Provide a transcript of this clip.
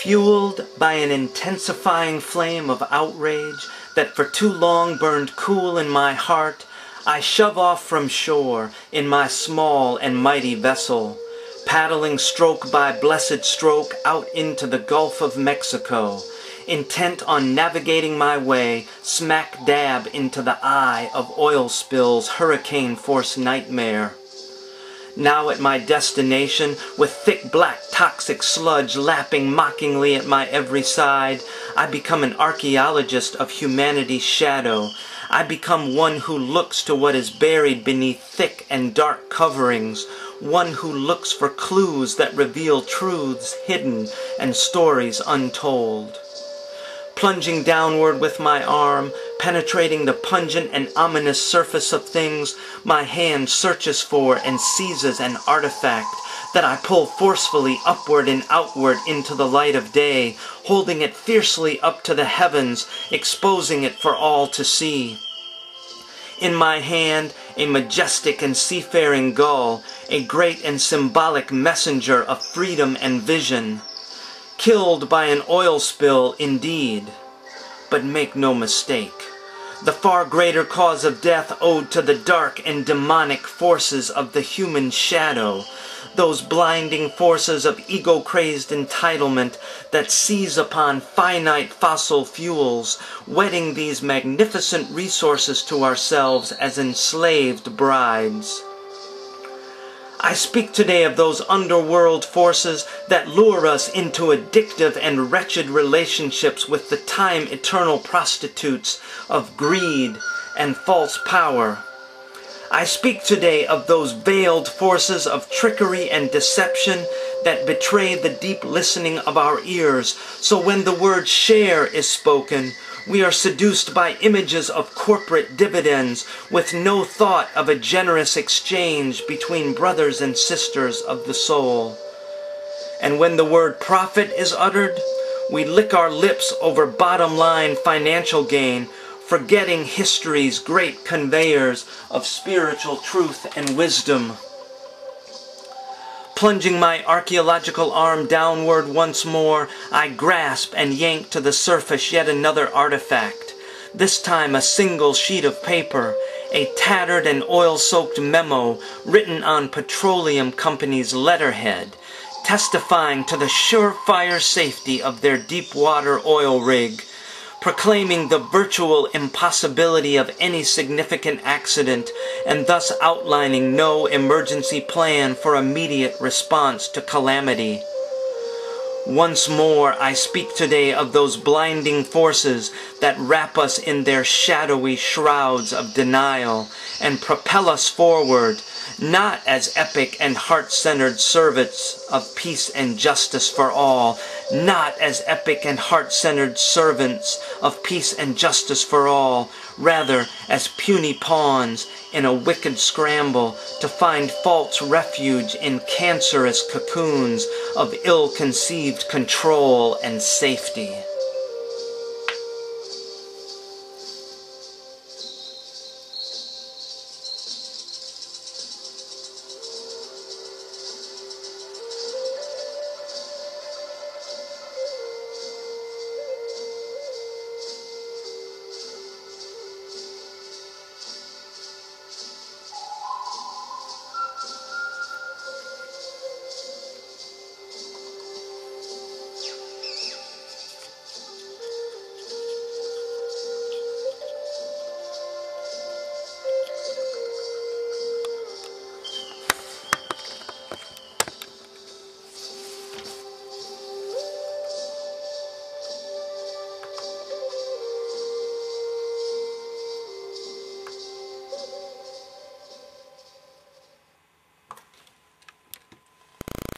Fueled by an intensifying flame of outrage that for too long burned cool in my heart, I shove off from shore in my small and mighty vessel, paddling stroke by blessed stroke out into the Gulf of Mexico, intent on navigating my way smack dab into the eye of oil spill's hurricane-force nightmare. Now at my destination, with thick black toxic sludge lapping mockingly at my every side, I become an archaeologist of humanity's shadow. I become one who looks to what is buried beneath thick and dark coverings, one who looks for clues that reveal truths hidden and stories untold. Plunging downward with my arm, penetrating the pungent and ominous surface of things, my hand searches for and seizes an artifact that I pull forcefully upward and outward into the light of day, holding it fiercely up to the heavens, exposing it for all to see. In my hand, a majestic and seafaring gull, a great and symbolic messenger of freedom and vision. Killed by an oil spill, indeed. But make no mistake, the far greater cause of death owed to the dark and demonic forces of the human shadow, those blinding forces of ego-crazed entitlement that seize upon finite fossil fuels, wedding these magnificent resources to ourselves as enslaved brides. I speak today of those underworld forces that lure us into addictive and wretched relationships with the time-eternal prostitutes of greed and false power. I speak today of those veiled forces of trickery and deception that betray the deep listening of our ears, so when the word share is spoken, we are seduced by images of corporate dividends with no thought of a generous exchange between brothers and sisters of the soul. And when the word profit is uttered, we lick our lips over bottom-line financial gain, forgetting history's great conveyors of spiritual truth and wisdom. Plunging my archaeological arm downward once more, I grasp and yank to the surface yet another artifact, this time a single sheet of paper, a tattered and oil-soaked memo written on petroleum company's letterhead, testifying to the surefire safety of their deep-water oil rig, proclaiming the virtual impossibility of any significant accident, and thus outlining no emergency plan for immediate response to calamity. Once more, I speak today of those blinding forces that wrap us in their shadowy shrouds of denial and propel us forward, not as epic and heart-centered servants of peace and justice for all, not as epic and heart-centered servants of peace and justice for all, rather as puny pawns in a wicked scramble to find false refuge in cancerous cocoons of ill-conceived control and safety.